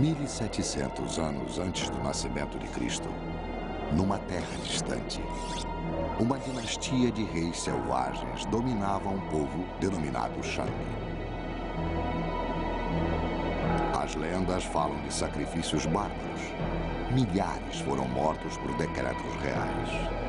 1700 anos antes do nascimento de Cristo, numa terra distante, uma dinastia de reis selvagens dominava um povo denominado Shang. As lendas falam de sacrifícios bárbaros. Milhares foram mortos por decretos reais.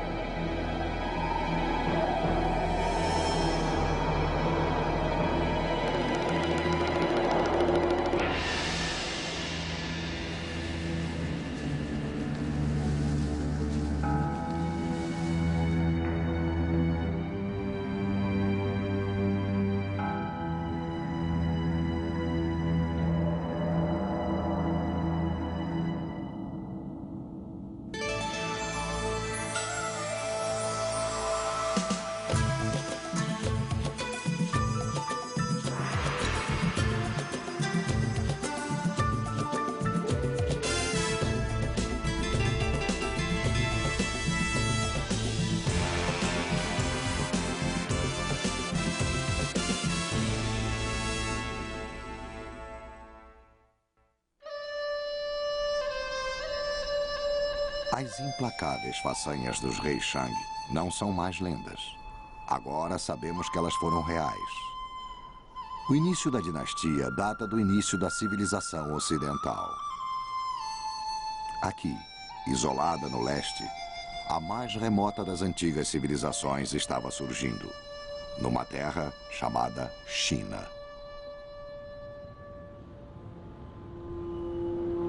As implacáveis façanhas dos reis Shang não são mais lendas. Agora sabemos que elas foram reais. O início da dinastia data do início da civilização ocidental. Aqui, isolada no leste, a mais remota das antigas civilizações estava surgindo, numa terra chamada China.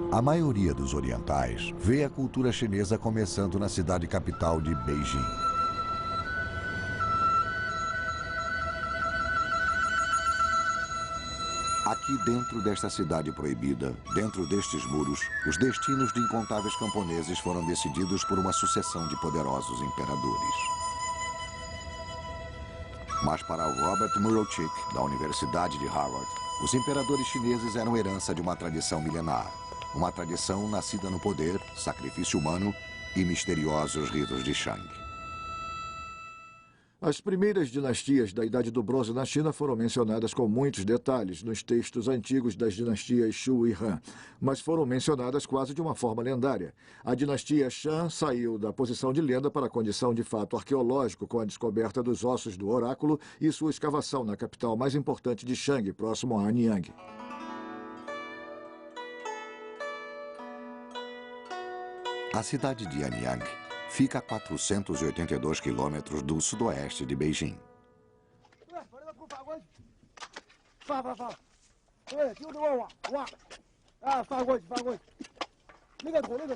A maioria dos orientais vê a cultura chinesa começando na cidade capital de Beijing. Aqui dentro desta cidade proibida, dentro destes muros, os destinos de incontáveis camponeses foram decididos por uma sucessão de poderosos imperadores. Mas para o Robert Murochik, da Universidade de Harvard, os imperadores chineses eram herança de uma tradição milenar. Uma tradição nascida no poder, sacrifício humano e misteriosos ritos de Shang. As primeiras dinastias da Idade do Bronze na China foram mencionadas com muitos detalhes nos textos antigos das dinastias Shu e Han, mas foram mencionadas quase de uma forma lendária. A dinastia Shang saiu da posição de lenda para a condição de fato arqueológico com a descoberta dos ossos do oráculo e sua escavação na capital mais importante de Shang, próximo a Anyang. A cidade de Anyang fica a 482 quilômetros do sudoeste de Beijing.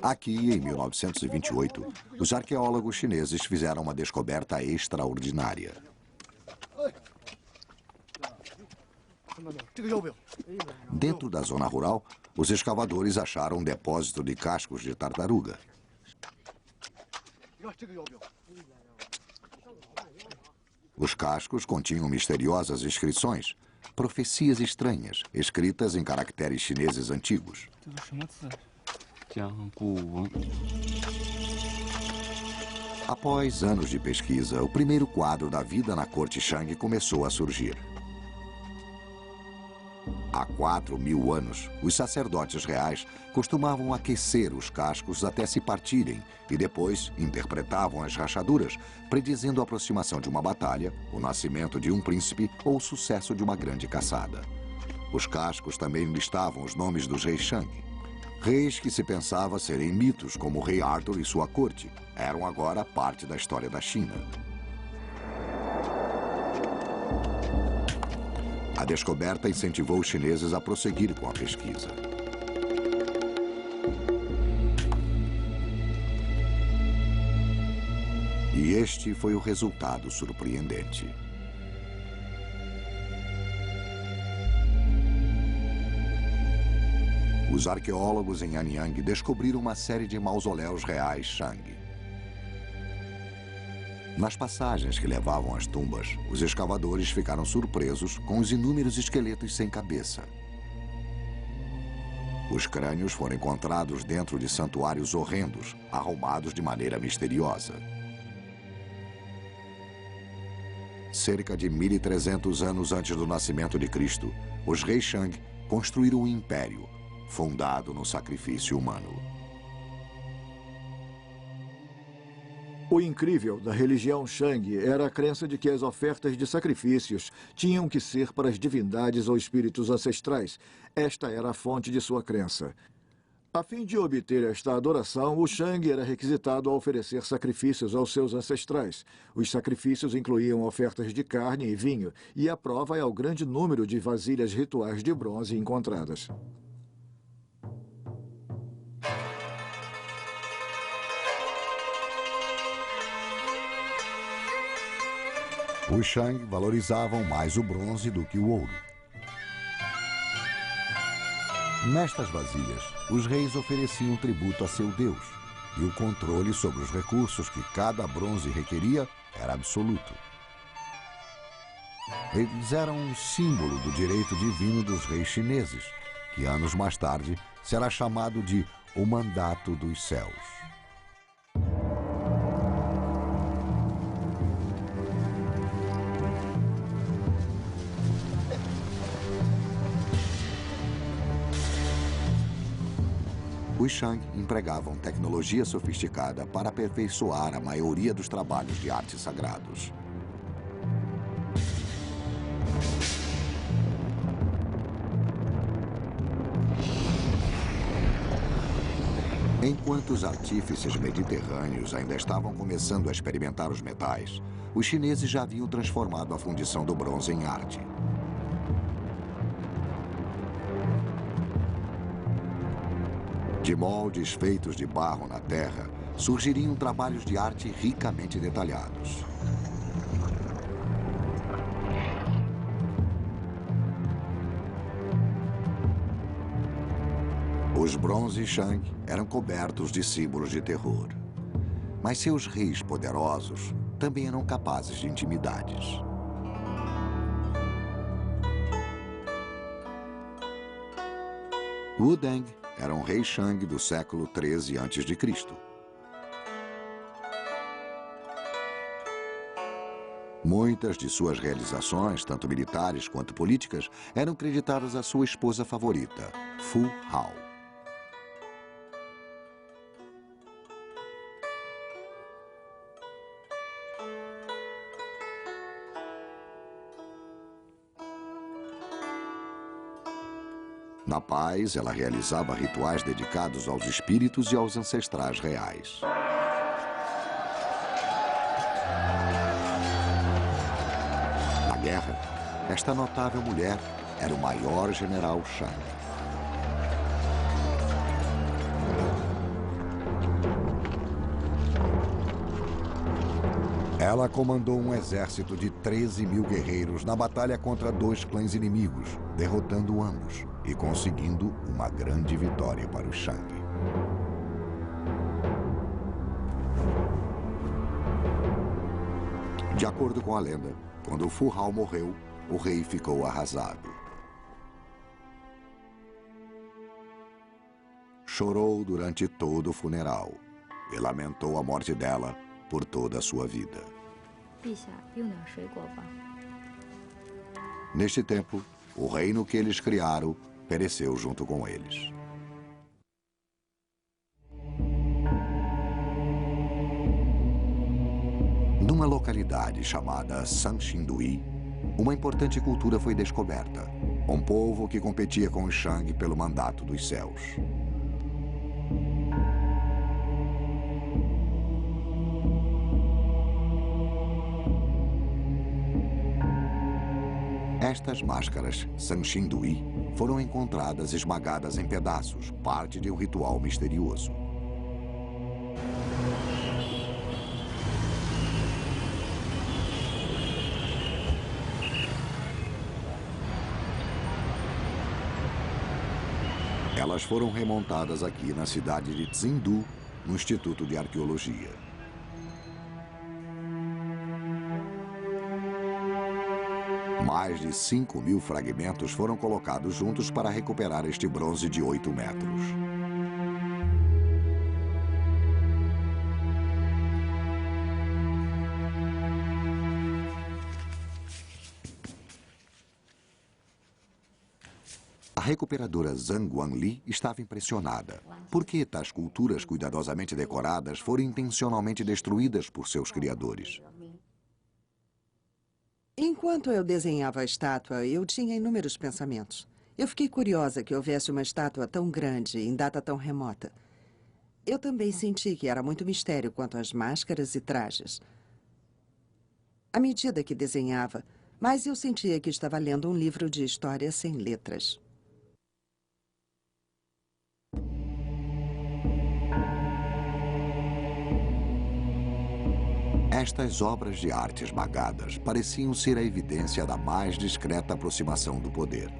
Aqui, em 1928, os arqueólogos chineses fizeram uma descoberta extraordinária. Dentro da zona rural, os escavadores acharam um depósito de cascos de tartaruga. Os cascos continham misteriosas inscrições, profecias estranhas, escritas em caracteres chineses antigos. Após anos de pesquisa, o primeiro quadro da vida na corte Shang começou a surgir. Há 4.000 anos, os sacerdotes reais costumavam aquecer os cascos até se partirem e depois interpretavam as rachaduras, predizendo a aproximação de uma batalha, o nascimento de um príncipe ou o sucesso de uma grande caçada. Os cascos também listavam os nomes dos reis Shang. Reis que se pensava serem mitos, como o rei Arthur e sua corte, eram agora parte da história da China. A descoberta incentivou os chineses a prosseguir com a pesquisa. E este foi o resultado surpreendente. Os arqueólogos em Anyang descobriram uma série de mausoléus reais Shang. Nas passagens que levavam às tumbas, os escavadores ficaram surpresos com os inúmeros esqueletos sem cabeça. Os crânios foram encontrados dentro de santuários horrendos, arrumados de maneira misteriosa. Cerca de 1.300 anos antes do nascimento de Cristo, os reis Shang construíram um império, fundado no sacrifício humano. O incrível da religião Shang era a crença de que as ofertas de sacrifícios tinham que ser para as divindades ou espíritos ancestrais. Esta era a fonte de sua crença. A fim de obter esta adoração, o Shang era requisitado a oferecer sacrifícios aos seus ancestrais. Os sacrifícios incluíam ofertas de carne e vinho, e a prova é o grande número de vasilhas rituais de bronze encontradas. Os Shang valorizavam mais o bronze do que o ouro. Nestas vasilhas, os reis ofereciam tributo a seu deus, e o controle sobre os recursos que cada bronze requeria era absoluto. Eles eram um símbolo do direito divino dos reis chineses, que anos mais tarde será chamado de o Mandato dos Céus. Os Shang empregavam tecnologia sofisticada para aperfeiçoar a maioria dos trabalhos de arte sagrados. Enquanto os artífices mediterrâneos ainda estavam começando a experimentar os metais, os chineses já haviam transformado a fundição do bronze em arte. De moldes feitos de barro na terra, surgiriam trabalhos de arte ricamente detalhados. Os bronzes Shang eram cobertos de símbolos de terror. Mas seus reis poderosos também eram capazes de intimidades. Wu Deng era um rei Shang do século XIII a.C. Muitas de suas realizações, tanto militares quanto políticas, eram creditadas à sua esposa favorita, Fu Hao. Na paz, ela realizava rituais dedicados aos espíritos e aos ancestrais reais. Na guerra, esta notável mulher era o maior general Shang. Ela comandou um exército de 13.000 guerreiros na batalha contra 2 clãs inimigos, derrotando ambos e conseguindo uma grande vitória para os Shang. De acordo com a lenda, quando Fu Hao morreu, o rei ficou arrasado. Chorou durante todo o funeral e lamentou a morte dela por toda a sua vida. Neste tempo, o reino que eles criaram pereceu junto com eles. Numa localidade chamada Sanxindui, uma importante cultura foi descoberta. Um povo que competia com os Shang pelo mandato dos céus. Estas máscaras, Sanxindui, foram encontradas esmagadas em pedaços, parte de um ritual misterioso. Elas foram remontadas aqui na cidade de Tsindu, no Instituto de Arqueologia. Mais de 5.000 fragmentos foram colocados juntos para recuperar este bronze de 8 metros. A recuperadora Zhang Guanli estava impressionada. Por que tais culturas cuidadosamente decoradas foram intencionalmente destruídas por seus criadores? Enquanto eu desenhava a estátua, eu tinha inúmeros pensamentos. Eu fiquei curiosa que houvesse uma estátua tão grande em data tão remota. Eu também senti que era muito mistério quanto às máscaras e trajes. À medida que desenhava, mais eu sentia que estava lendo um livro de história sem letras. Estas obras de arte esmagadas pareciam ser a evidência da mais discreta aproximação do poder.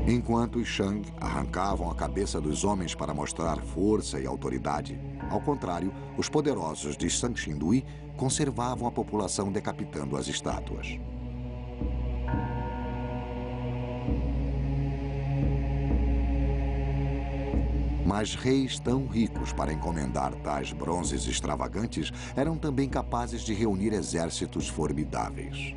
Enquanto os Shang arrancavam a cabeça dos homens para mostrar força e autoridade, ao contrário, os poderosos de Shangxindui conservavam a população decapitando as estátuas. Mas reis tão ricos para encomendar tais bronzes extravagantes eram também capazes de reunir exércitos formidáveis.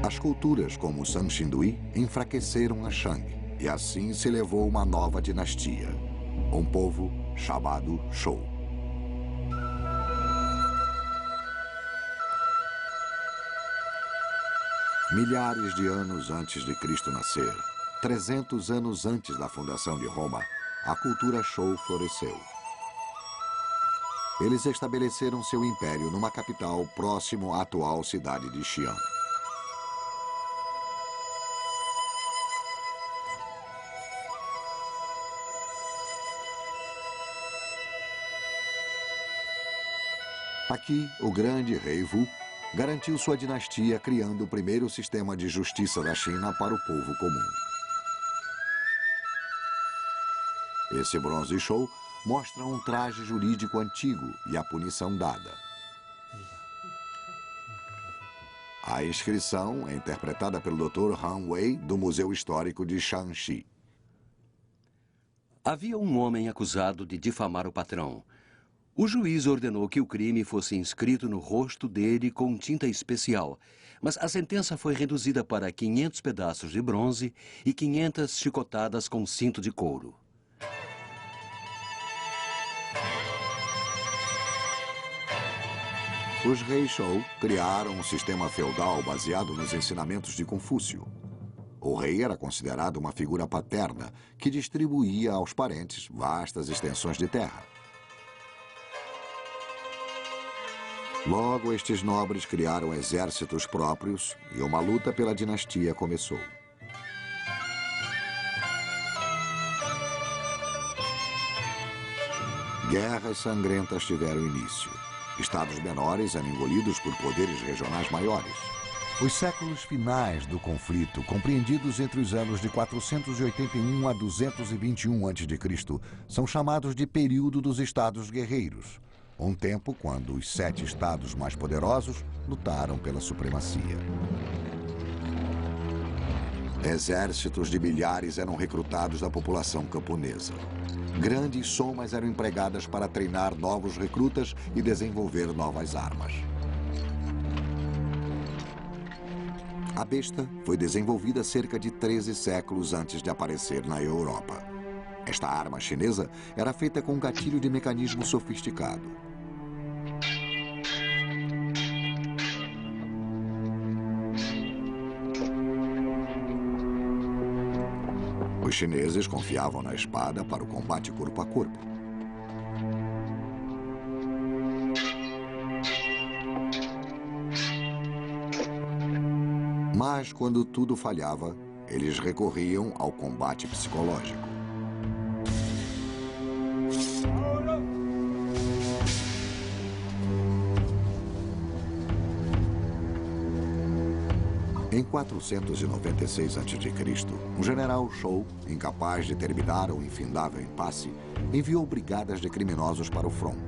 As culturas como o Shangxindui enfraqueceram a Shang, e assim se levou uma nova dinastia, um povo chamado Shou. Milhares de anos antes de Cristo nascer, 300 anos antes da fundação de Roma, a cultura Shou floresceu. Eles estabeleceram seu império numa capital próximo à atual cidade de Xi'an. Aqui, o grande rei Wu garantiu sua dinastia criando o primeiro sistema de justiça da China para o povo comum. Esse bronze Shou mostra um traje jurídico antigo e a punição dada. A inscrição é interpretada pelo Dr. Han Wei, do Museu Histórico de Shanxi. Havia um homem acusado de difamar o patrão. O juiz ordenou que o crime fosse inscrito no rosto dele com tinta especial, mas a sentença foi reduzida para 500 pedaços de bronze e 500 chicotadas com cinto de couro. Os reis Shou criaram um sistema feudal baseado nos ensinamentos de Confúcio. O rei era considerado uma figura paterna que distribuía aos parentes vastas extensões de terra. Logo, estes nobres criaram exércitos próprios e uma luta pela dinastia começou. Guerras sangrentas tiveram início. Estados menores eram engolidos por poderes regionais maiores. Os séculos finais do conflito, compreendidos entre os anos de 481 a 221 a.C., são chamados de período dos estados guerreiros. Um tempo quando os 7 estados mais poderosos lutaram pela supremacia. Exércitos de milhares eram recrutados da população camponesa. Grandes somas eram empregadas para treinar novos recrutas e desenvolver novas armas. A besta foi desenvolvida cerca de 13 séculos antes de aparecer na Europa. Esta arma chinesa era feita com um gatilho de mecanismo sofisticado. Os chineses confiavam na espada para o combate corpo a corpo. Mas, quando tudo falhava, eles recorriam ao combate psicológico. Em 496 a.C., um general Shou, incapaz de terminar o infindável impasse, enviou brigadas de criminosos para o front.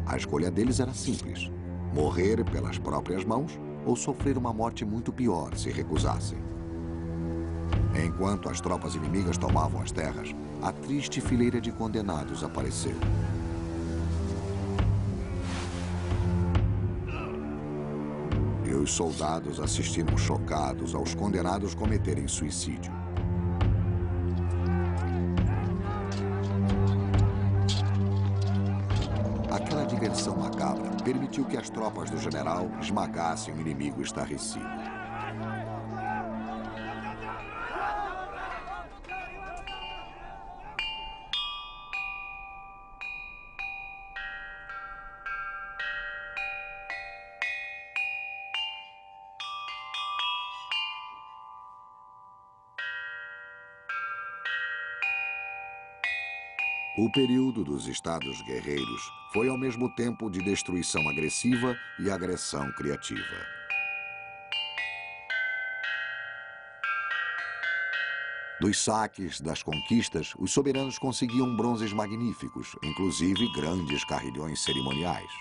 A escolha deles era simples: morrer pelas próprias mãos ou sofrer uma morte muito pior se recusassem. Enquanto as tropas inimigas tomavam as terras, a triste fileira de condenados apareceu. Os soldados assistiram chocados aos condenados cometerem suicídio. Aquela diversão macabra permitiu que as tropas do general esmagassem o inimigo estarrecido. O período dos estados guerreiros foi ao mesmo tempo de destruição agressiva e agressão criativa. Dos saques, das conquistas, os soberanos conseguiam bronzes magníficos, inclusive grandes carrilhões cerimoniais.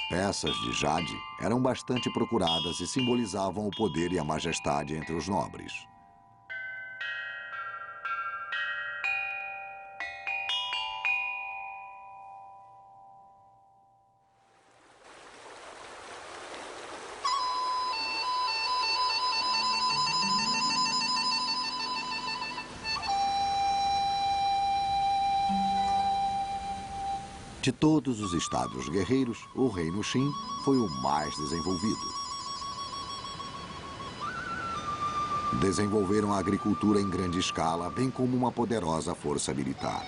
Peças de jade eram bastante procuradas e simbolizavam o poder e a majestade entre os nobres. De todos os estados guerreiros, o reino Qin foi o mais desenvolvido. Desenvolveram a agricultura em grande escala, bem como uma poderosa força militar.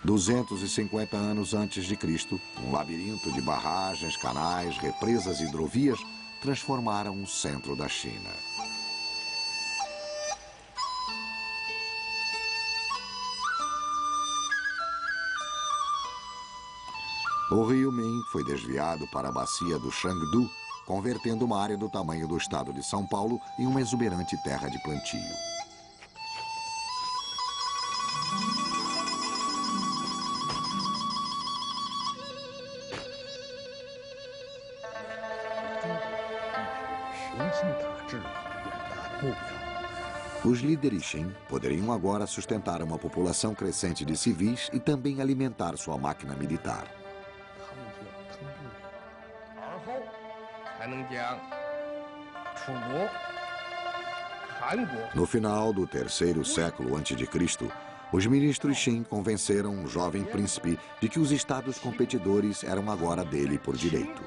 "250 anos antes de Cristo, um labirinto de barragens, canais, represas e hidrovias transformaram o centro da China. O rio Min foi desviado para a bacia do Shangdu, convertendo uma área do tamanho do estado de São Paulo em uma exuberante terra de plantio. Os líderes Qin poderiam agora sustentar uma população crescente de civis e também alimentar sua máquina militar. No final do terceiro século a.C., os ministros Qin convenceram um jovem príncipe de que os estados competidores eram agora dele por direito.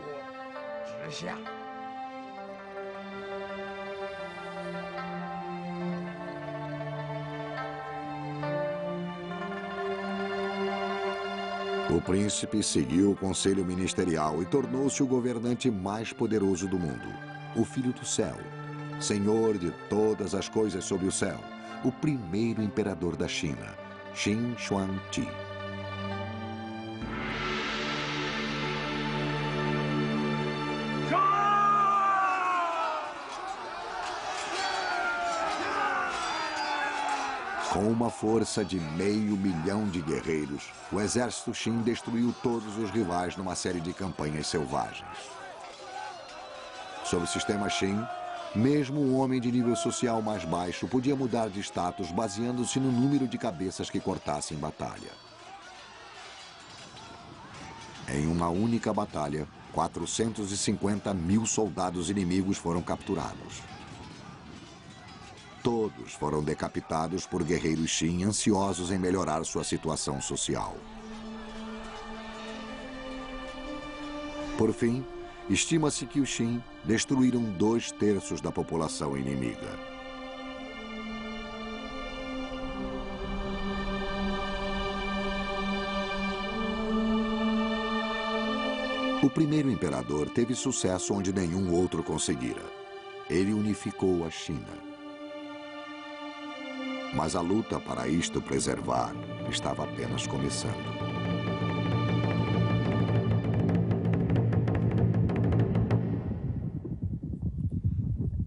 O príncipe seguiu o conselho ministerial e tornou-se o governante mais poderoso do mundo, o Filho do Céu, senhor de todas as coisas sob o céu, o primeiro imperador da China, Qin Huangdi. Com uma força de 500 mil de guerreiros, o exército Qin destruiu todos os rivais numa série de campanhas selvagens. Sob o sistema Qin, mesmo um homem de nível social mais baixo podia mudar de status baseando-se no número de cabeças que cortasse em batalha. Em uma única batalha, 450 mil soldados inimigos foram capturados. Todos foram decapitados por guerreiros Qin ansiosos em melhorar sua situação social. Por fim, estima-se que os Qin destruíram 2/3 da população inimiga. O primeiro imperador teve sucesso onde nenhum outro conseguira. Ele unificou a China. Mas a luta para isto preservar estava apenas começando.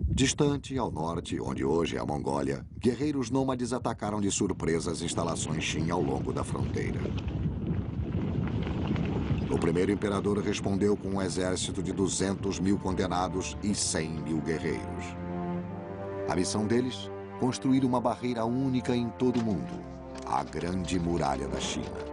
Distante ao norte, onde hoje é a Mongólia, guerreiros nômades atacaram de surpresa as instalações Qin ao longo da fronteira. O primeiro imperador respondeu com um exército de 200.000 condenados e 100.000 guerreiros. A missão deles? Construir uma barreira única em todo o mundo, a Grande Muralha da China.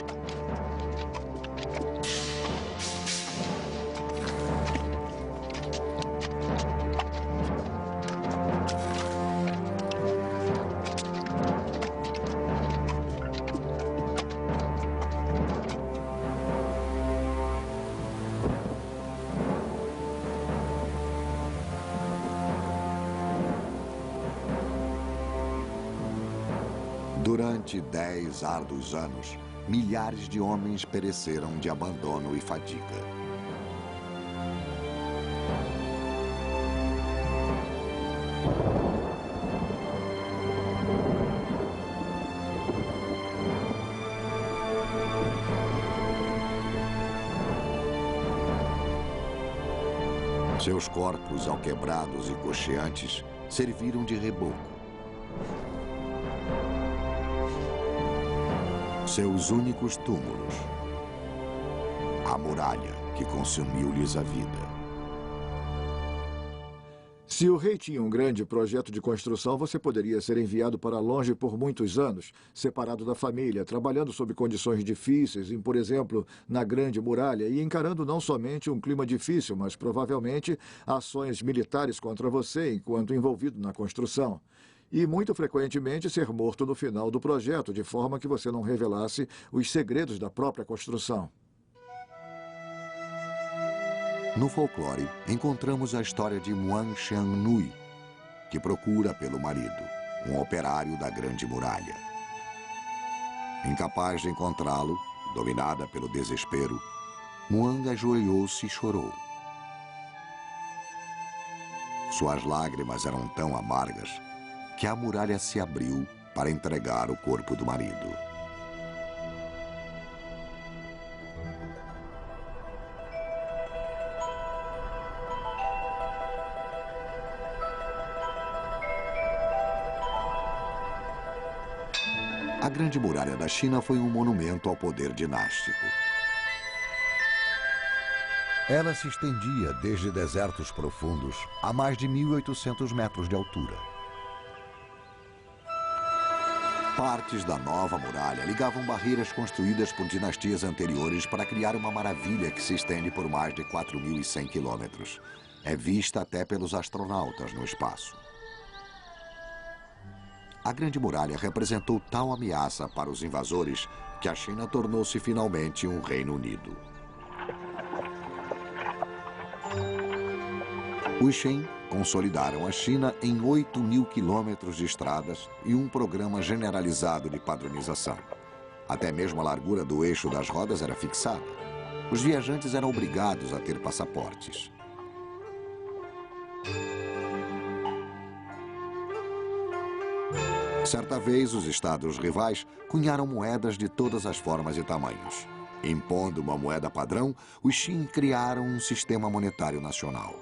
Durante 10 árduos anos, milhares de homens pereceram de abandono e fadiga. Seus corpos, alquebrados e coxeantes, serviram de reboco. Seus únicos túmulos, a muralha que consumiu-lhes a vida. Se o rei tinha um grande projeto de construção, você poderia ser enviado para longe por muitos anos, separado da família, trabalhando sob condições difíceis, por exemplo, na Grande Muralha, e encarando não somente um clima difícil, mas provavelmente ações militares contra você enquanto envolvido na construção. E, muito frequentemente, ser morto no final do projeto, de forma que você não revelasse os segredos da própria construção. No folclore, encontramos a história de Muan Xiangnui, que procura pelo marido, um operário da Grande Muralha. Incapaz de encontrá-lo, dominada pelo desespero, Muan ajoelhou-se e chorou. Suas lágrimas eram tão amargas que a muralha se abriu para entregar o corpo do marido. A Grande Muralha da China foi um monumento ao poder dinástico. Ela se estendia desde desertos profundos a mais de 1.800 metros de altura. Partes da nova muralha ligavam barreiras construídas por dinastias anteriores para criar uma maravilha que se estende por mais de 4.100 quilômetros. É vista até pelos astronautas no espaço. A Grande Muralha representou tal ameaça para os invasores que a China tornou-se finalmente um Reino Unido. Os Shen consolidaram a China em 8.000 quilômetros de estradas e um programa generalizado de padronização. Até mesmo a largura do eixo das rodas era fixada. Os viajantes eram obrigados a ter passaportes. Certa vez, os estados rivais cunharam moedas de todas as formas e tamanhos. Impondo uma moeda padrão, os Qin criaram um sistema monetário nacional.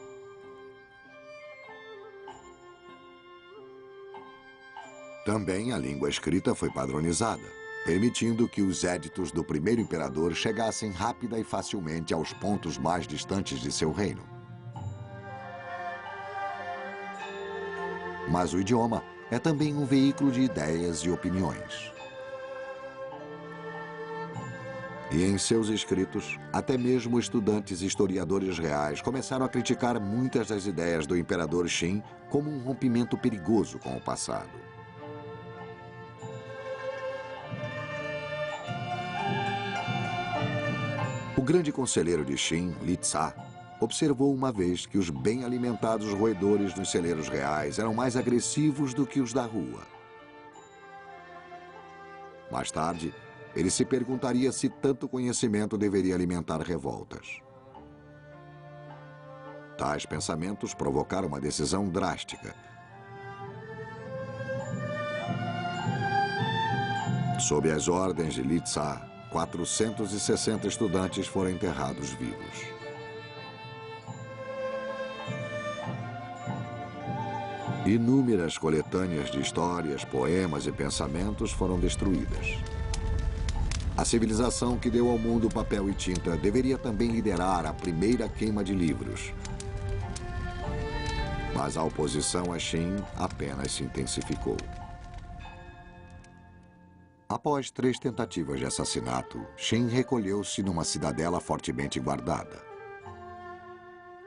Também a língua escrita foi padronizada, permitindo que os éditos do primeiro imperador chegassem rápida e facilmente aos pontos mais distantes de seu reino. Mas o idioma é também um veículo de ideias e opiniões. E em seus escritos, até mesmo estudantes e historiadores reais começaram a criticar muitas das ideias do imperador Qin como um rompimento perigoso com o passado. O grande conselheiro de Qin, Li Tsa, observou uma vez que os bem alimentados roedores nos celeiros reais eram mais agressivos do que os da rua. Mais tarde, ele se perguntaria se tanto conhecimento deveria alimentar revoltas. Tais pensamentos provocaram uma decisão drástica. Sob as ordens de Li Tsa, 460 estudantes foram enterrados vivos. Inúmeras coletâneas de histórias, poemas e pensamentos foram destruídas. A civilização que deu ao mundo papel e tinta deveria também liderar a primeira queima de livros. Mas a oposição a Xin apenas se intensificou. Após 3 tentativas de assassinato, Xin recolheu-se numa cidadela fortemente guardada.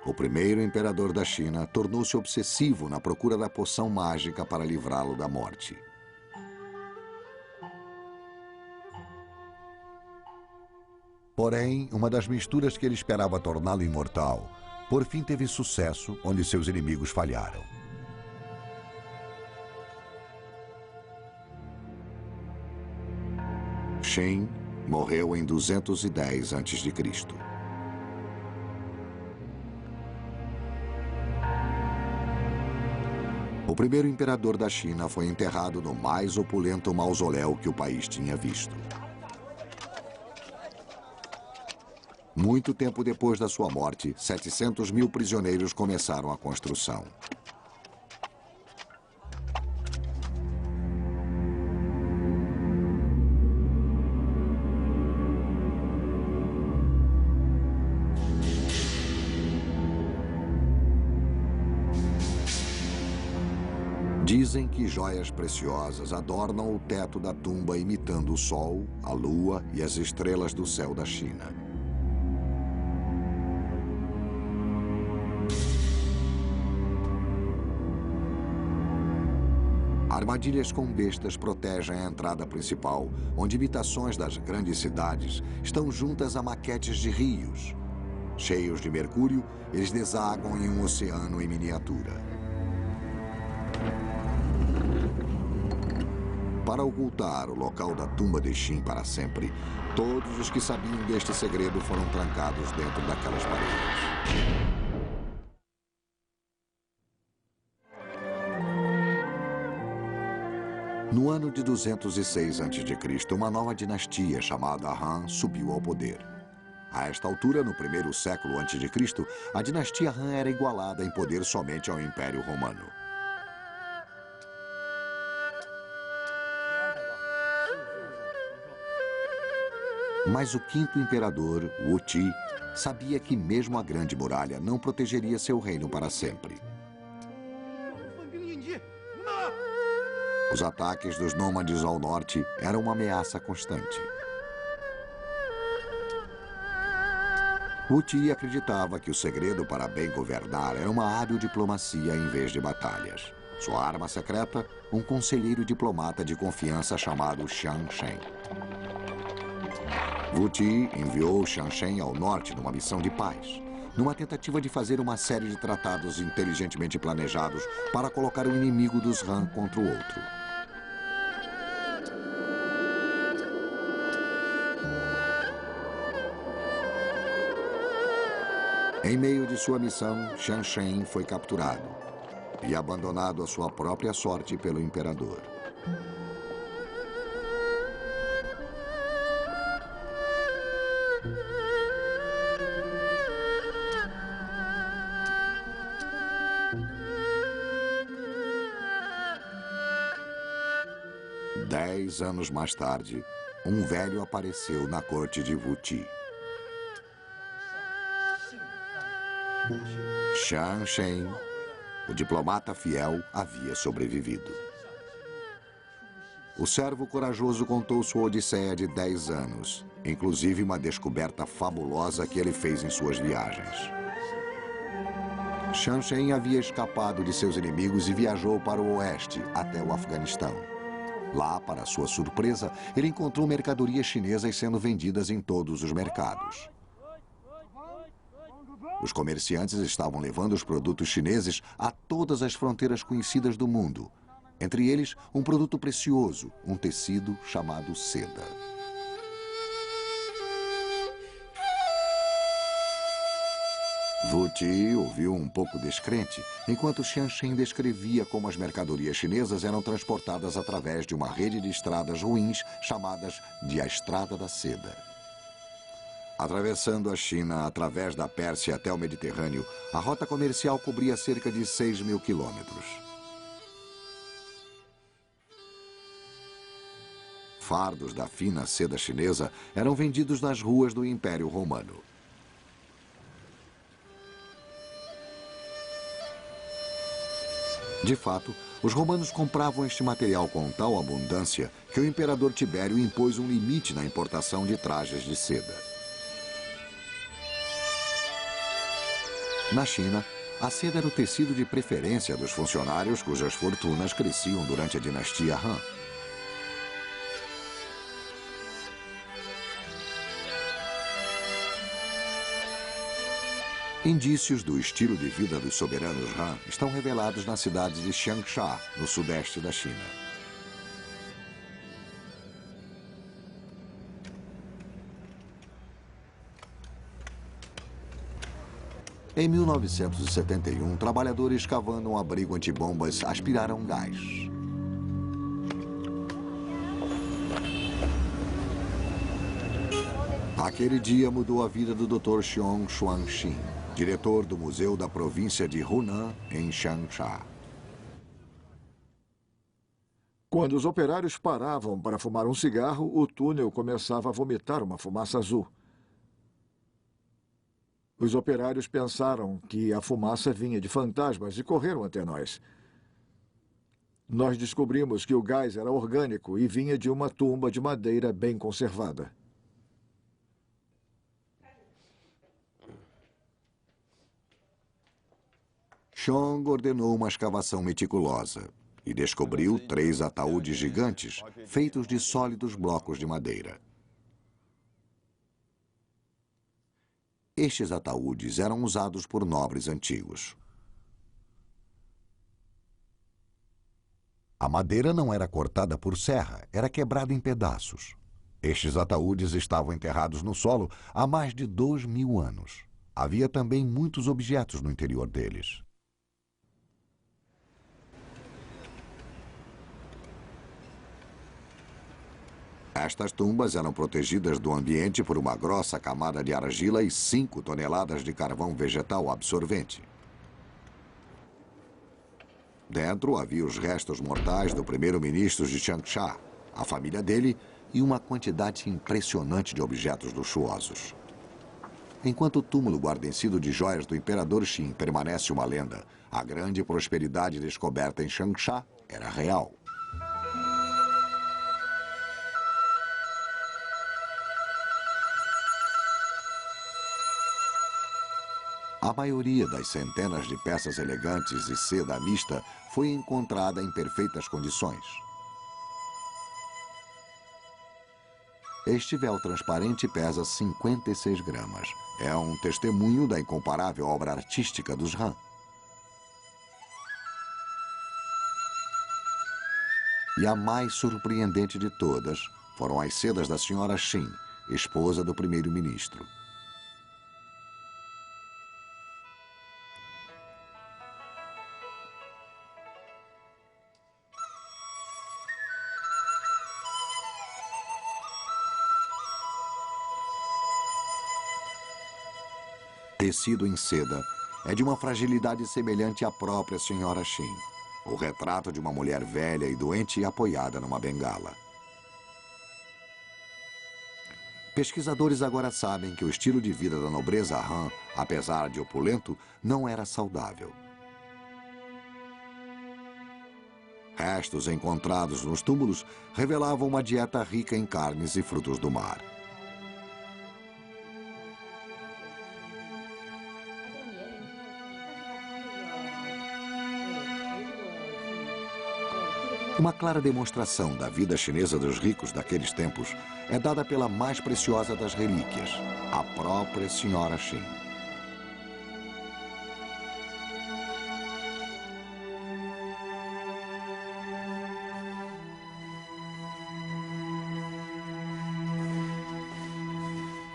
O primeiro imperador da China tornou-se obsessivo na procura da poção mágica para livrá-lo da morte. Porém, uma das misturas que ele esperava torná-lo imortal, por fim teve sucesso onde seus inimigos falharam. Xin morreu em 210 a.C. O primeiro imperador da China foi enterrado no mais opulento mausoléu que o país tinha visto. Muito tempo depois da sua morte, 700 mil prisioneiros começaram a construção. Dizem que joias preciosas adornam o teto da tumba imitando o sol, a lua e as estrelas do céu da China. Armadilhas com bestas protegem a entrada principal, onde imitações das grandes cidades estão juntas a maquetes de rios. Cheios de mercúrio, eles desagam em um oceano em miniatura. Para ocultar o local da tumba de Xin para sempre, todos os que sabiam deste segredo foram trancados dentro daquelas paredes. No ano de 206 a.C., uma nova dinastia chamada Han subiu ao poder. A esta altura, no primeiro século a.C., a dinastia Han era igualada em poder somente ao Império Romano. Mas o quinto imperador, Wu Ti, sabia que mesmo a Grande Muralha não protegeria seu reino para sempre. Os ataques dos nômades ao norte eram uma ameaça constante. Wu Ti acreditava que o segredo para bem governar era uma hábil diplomacia em vez de batalhas. Sua arma secreta, um conselheiro diplomata de confiança chamado Xiang Shen. Wu Ti enviou Xiang Shen ao norte numa missão de paz, numa tentativa de fazer uma série de tratados inteligentemente planejados para colocar o inimigo dos Han contra o outro. Em meio de sua missão, Xiang Shen foi capturado e abandonado à sua própria sorte pelo imperador. Dez anos mais tarde, um velho apareceu na corte de Wu Ti. Xiang Shen, o diplomata fiel, havia sobrevivido. O servo corajoso contou sua odisseia de 10 anos, inclusive uma descoberta fabulosa que ele fez em suas viagens. Xiang Shen havia escapado de seus inimigos e viajou para o oeste, até o Afeganistão. Lá, para sua surpresa, ele encontrou mercadorias chinesas sendo vendidas em todos os mercados. Os comerciantes estavam levando os produtos chineses a todas as fronteiras conhecidas do mundo. Entre eles, um produto precioso, um tecido chamado seda. Wu Ti ouviu um pouco descrente, enquanto Xiang Shen descrevia como as mercadorias chinesas eram transportadas através de uma rede de estradas ruins chamadas de a Estrada da Seda. Atravessando a China através da Pérsia até o Mediterrâneo, a rota comercial cobria cerca de 6.000 quilômetros. fardos da fina seda chinesa eram vendidos nas ruas do Império Romano. De fato, os romanos compravam este material com tal abundância que o imperador Tibério impôs um limite na importação de trajes de seda. Na China, a seda era o tecido de preferência dos funcionários cujas fortunas cresciam durante a dinastia Han. Indícios do estilo de vida dos soberanos Han estão revelados na cidade de Changsha, no sudeste da China. Em 1971, trabalhadores cavando um abrigo antibombas aspiraram gás. Aquele dia mudou a vida do Dr. Xiong Xuanxin, diretor do Museu da Província de Hunan, em Changsha. Quando os operários paravam para fumar um cigarro, o túnel começava a vomitar uma fumaça azul. Os operários pensaram que a fumaça vinha de fantasmas e correram até nós. Nós descobrimos que o gás era orgânico e vinha de uma tumba de madeira bem conservada. Xiong ordenou uma escavação meticulosa e descobriu 3 ataúdes gigantes feitos de sólidos blocos de madeira. Estes ataúdes eram usados por nobres antigos. A madeira não era cortada por serra, era quebrada em pedaços. Estes ataúdes estavam enterrados no solo há mais de 2000 anos. Havia também muitos objetos no interior deles. Estas tumbas eram protegidas do ambiente por uma grossa camada de argila e 5 toneladas de carvão vegetal absorvente. Dentro havia os restos mortais do primeiro-ministro de Changsha, a família dele e uma quantidade impressionante de objetos luxuosos. Enquanto o túmulo guarnecido de joias do imperador Qin permanece uma lenda, a grande prosperidade descoberta em Changsha era real. A maioria das centenas de peças elegantes e seda mista foi encontrada em perfeitas condições. Este véu transparente pesa 56 gramas. É um testemunho da incomparável obra artística dos Han. E a mais surpreendente de todas foram as sedas da senhora Qin, esposa do primeiro-ministro. Tecido em seda é de uma fragilidade semelhante à própria senhora Qin. O retrato de uma mulher velha e doente apoiada numa bengala. Pesquisadores agora sabem que o estilo de vida da nobreza Han, apesar de opulento, não era saudável. Restos encontrados nos túmulos revelavam uma dieta rica em carnes e frutos do mar. Uma clara demonstração da vida chinesa dos ricos daqueles tempos é dada pela mais preciosa das relíquias, a própria senhora Qin.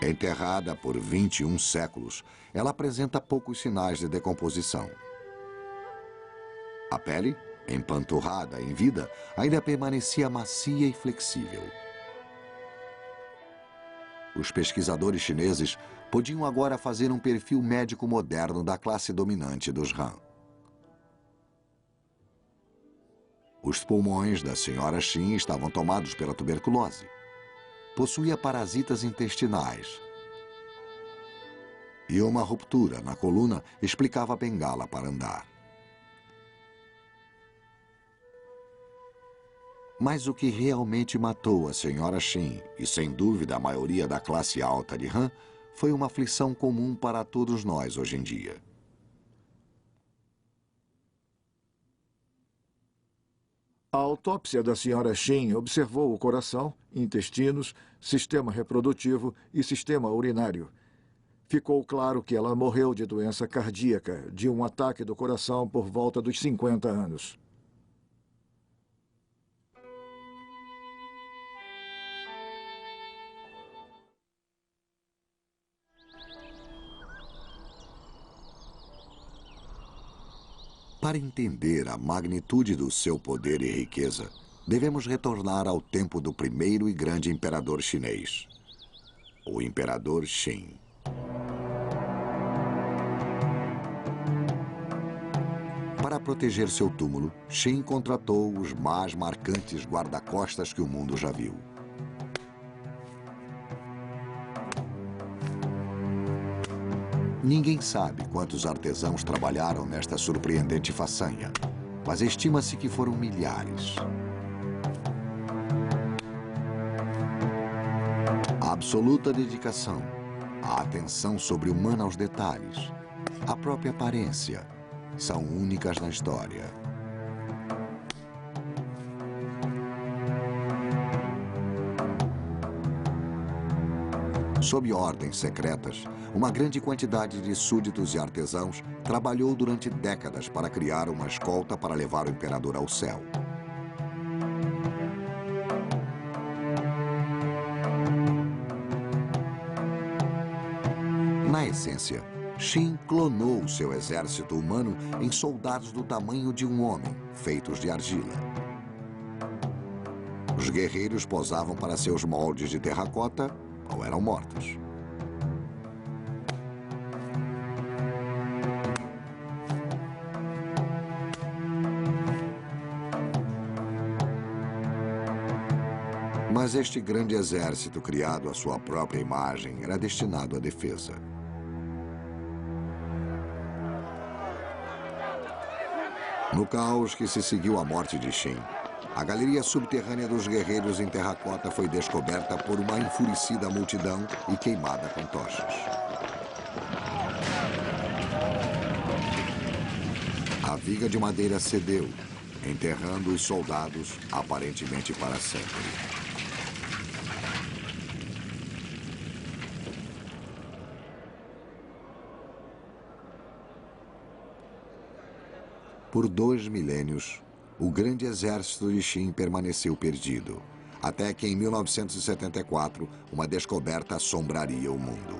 Enterrada por 21 séculos, ela apresenta poucos sinais de decomposição. A pele, empanturrada em vida, ainda permanecia macia e flexível. Os pesquisadores chineses podiam agora fazer um perfil médico moderno da classe dominante dos Han. Os pulmões da senhora Shin estavam tomados pela tuberculose. Possuía parasitas intestinais. E uma ruptura na coluna explicava a bengala para andar. Mas o que realmente matou a senhora Shin, e sem dúvida a maioria da classe alta de Han, foi uma aflição comum para todos nós hoje em dia. A autópsia da senhora Shin observou o coração, intestinos, sistema reprodutivo e sistema urinário. Ficou claro que ela morreu de doença cardíaca, de um ataque do coração por volta dos 50 anos. Para entender a magnitude do seu poder e riqueza, devemos retornar ao tempo do primeiro e grande imperador chinês, o imperador Qin. Para proteger seu túmulo, Qin contratou os mais marcantes guarda-costas que o mundo já viu. Ninguém sabe quantos artesãos trabalharam nesta surpreendente façanha, mas estima-se que foram milhares. A absoluta dedicação, a atenção sobre-humana aos detalhes, a própria aparência, são únicas na história. Sob ordens secretas, uma grande quantidade de súditos e artesãos trabalhou durante décadas para criar uma escolta para levar o imperador ao céu. Na essência, Qin clonou seu exército humano em soldados do tamanho de um homem, feitos de argila. Os guerreiros posavam para seus moldes de terracota ou eram mortos. Mas este grande exército, criado à sua própria imagem, era destinado à defesa. No caos que se seguiu à morte de Qin, a galeria subterrânea dos guerreiros em terracota foi descoberta por uma enfurecida multidão e queimada com tochas. A viga de madeira cedeu, enterrando os soldados aparentemente para sempre. Por 2 milênios, o grande exército de Qin permaneceu perdido, até que em 1974, uma descoberta assombraria o mundo.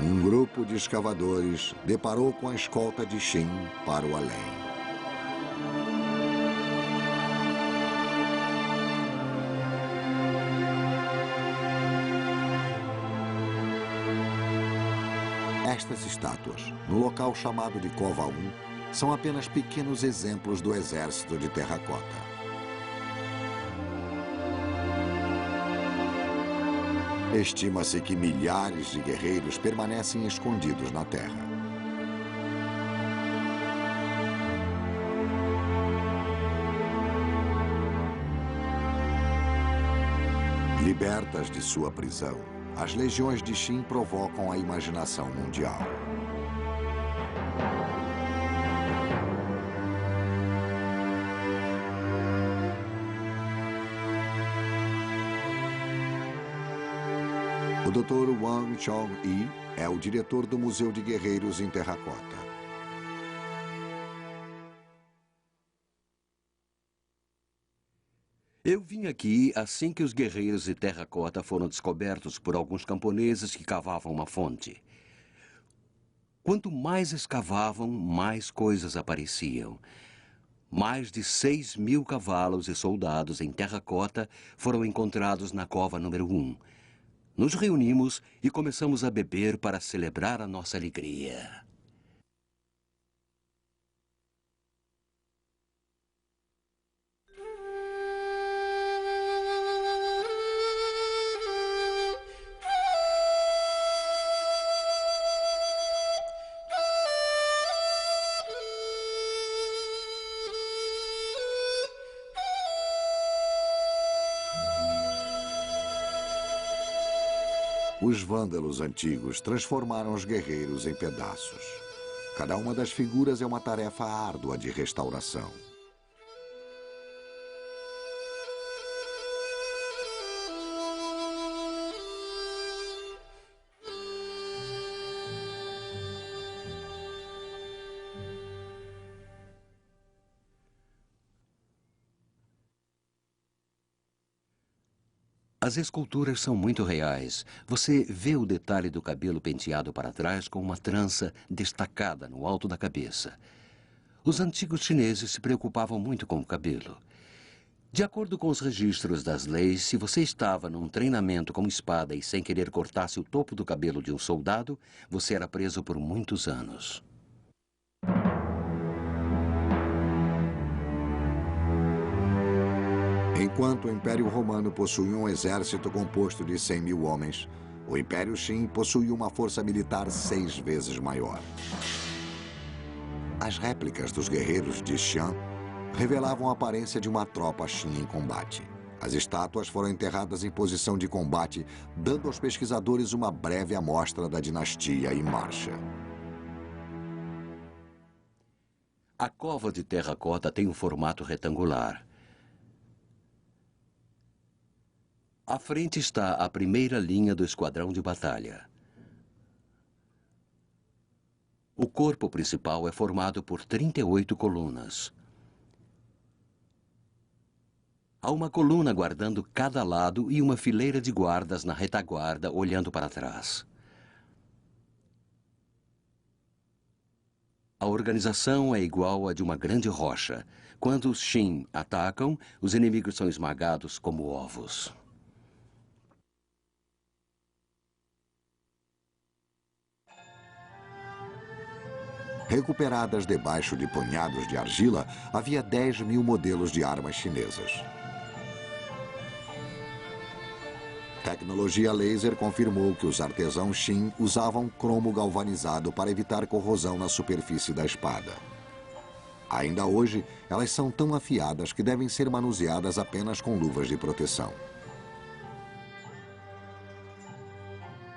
Um grupo de escavadores deparou com a escolta de Qin para o além. Estas estátuas, no local chamado de Cova 1, são apenas pequenos exemplos do exército de terracota. Estima-se que milhares de guerreiros permanecem escondidos na terra. Libertas de sua prisão, as legiões de Qin provocam a imaginação mundial. O Dr. Wang Chong-yi é o diretor do Museu de Guerreiros em Terracota. Eu vim aqui assim que os guerreiros de terracota foram descobertos por alguns camponeses que cavavam uma fonte. Quanto mais escavavam, mais coisas apareciam. Mais de 6.000 cavalos e soldados em terracota foram encontrados na cova número 1. Nos reunimos e começamos a beber para celebrar a nossa alegria. Os vândalos antigos transformaram os guerreiros em pedaços. Cada uma das figuras é uma tarefa árdua de restauração. As esculturas são muito reais. Você vê o detalhe do cabelo penteado para trás com uma trança destacada no alto da cabeça. Os antigos chineses se preocupavam muito com o cabelo. De acordo com os registros das leis, se você estava num treinamento com espada e sem querer cortasse o topo do cabelo de um soldado, você era preso por muitos anos. Enquanto o Império Romano possuía um exército composto de 100.000 homens, o Império Qin possuía uma força militar 6 vezes maior. As réplicas dos guerreiros de Xi'an revelavam a aparência de uma tropa Qin em combate. As estátuas foram enterradas em posição de combate, dando aos pesquisadores uma breve amostra da dinastia em marcha. A cova de terracota tem um formato retangular. À frente está a primeira linha do esquadrão de batalha. O corpo principal é formado por 38 colunas. Há uma coluna guardando cada lado e uma fileira de guardas na retaguarda olhando para trás. A organização é igual à de uma grande rocha. Quando os Qin atacam, os inimigos são esmagados como ovos. Recuperadas debaixo de punhados de argila, havia 10.000 modelos de armas chinesas. Tecnologia laser confirmou que os artesãos Qin usavam cromo galvanizado para evitar corrosão na superfície da espada. Ainda hoje, elas são tão afiadas que devem ser manuseadas apenas com luvas de proteção.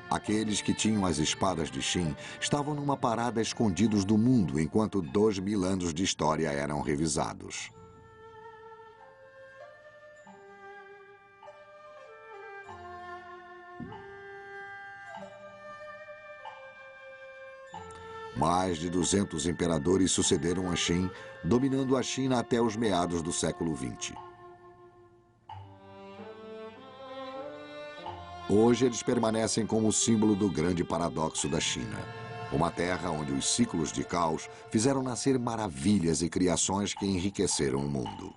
Aqueles que tinham as espadas de Qin estavam numa parada escondidos do mundo enquanto 2.000 anos de história eram revisados. Mais de 200 imperadores sucederam a Qin, dominando a China até os meados do século XX. Hoje eles permanecem como símbolo do grande paradoxo da China. Uma terra onde os ciclos de caos fizeram nascer maravilhas e criações que enriqueceram o mundo.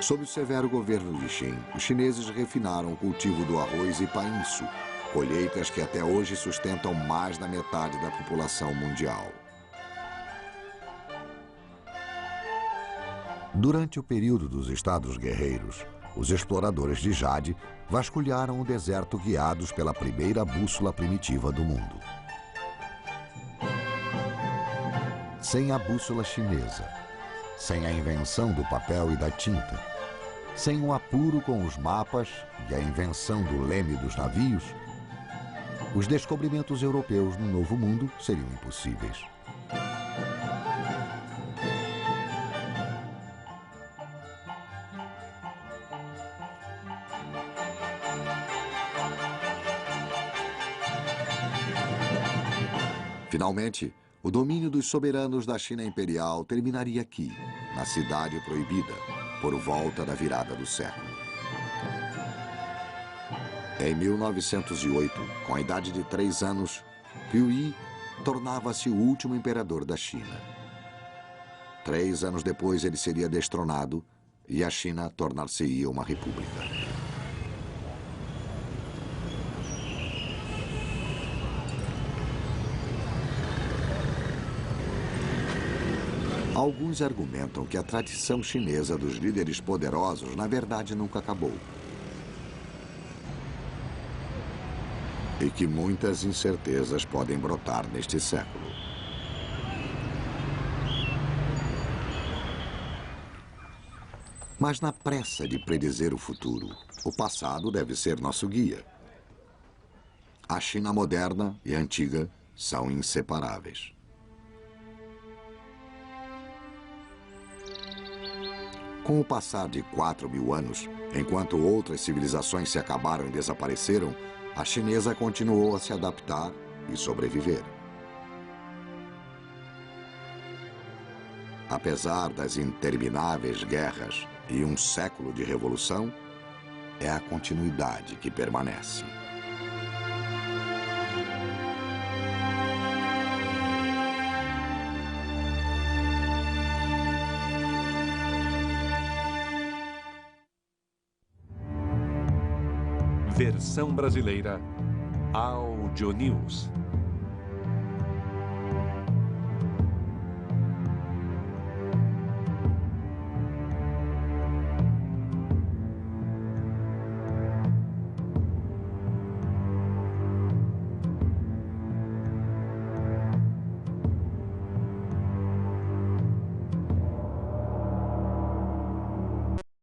Sob o severo governo de Qin, os chineses refinaram o cultivo do arroz e painço, colheitas que até hoje sustentam mais da metade da população mundial. Durante o período dos Estados Guerreiros, os exploradores de Jade vasculharam o deserto guiados pela primeira bússola primitiva do mundo. Sem a bússola chinesa, sem a invenção do papel e da tinta, sem o apuro com os mapas e a invenção do leme dos navios, os descobrimentos europeus no Novo Mundo seriam impossíveis. Finalmente, o domínio dos soberanos da China Imperial terminaria aqui, na Cidade Proibida, por volta da virada do século. Em 1908, com a idade de 3 anos, Puyi tornava-se o último imperador da China. 3 anos depois, ele seria destronado e a China tornar-se-ia uma república. Alguns argumentam que a tradição chinesa dos líderes poderosos, na verdade, nunca acabou. E que muitas incertezas podem brotar neste século. Mas na pressa de predizer o futuro, o passado deve ser nosso guia. A China moderna e a antiga são inseparáveis. Com o passar de 4.000 anos, enquanto outras civilizações se acabaram e desapareceram, a chinesa continuou a se adaptar e sobreviver. Apesar das intermináveis guerras e um século de revolução, é a continuidade que permanece. Versão brasileira Audio News.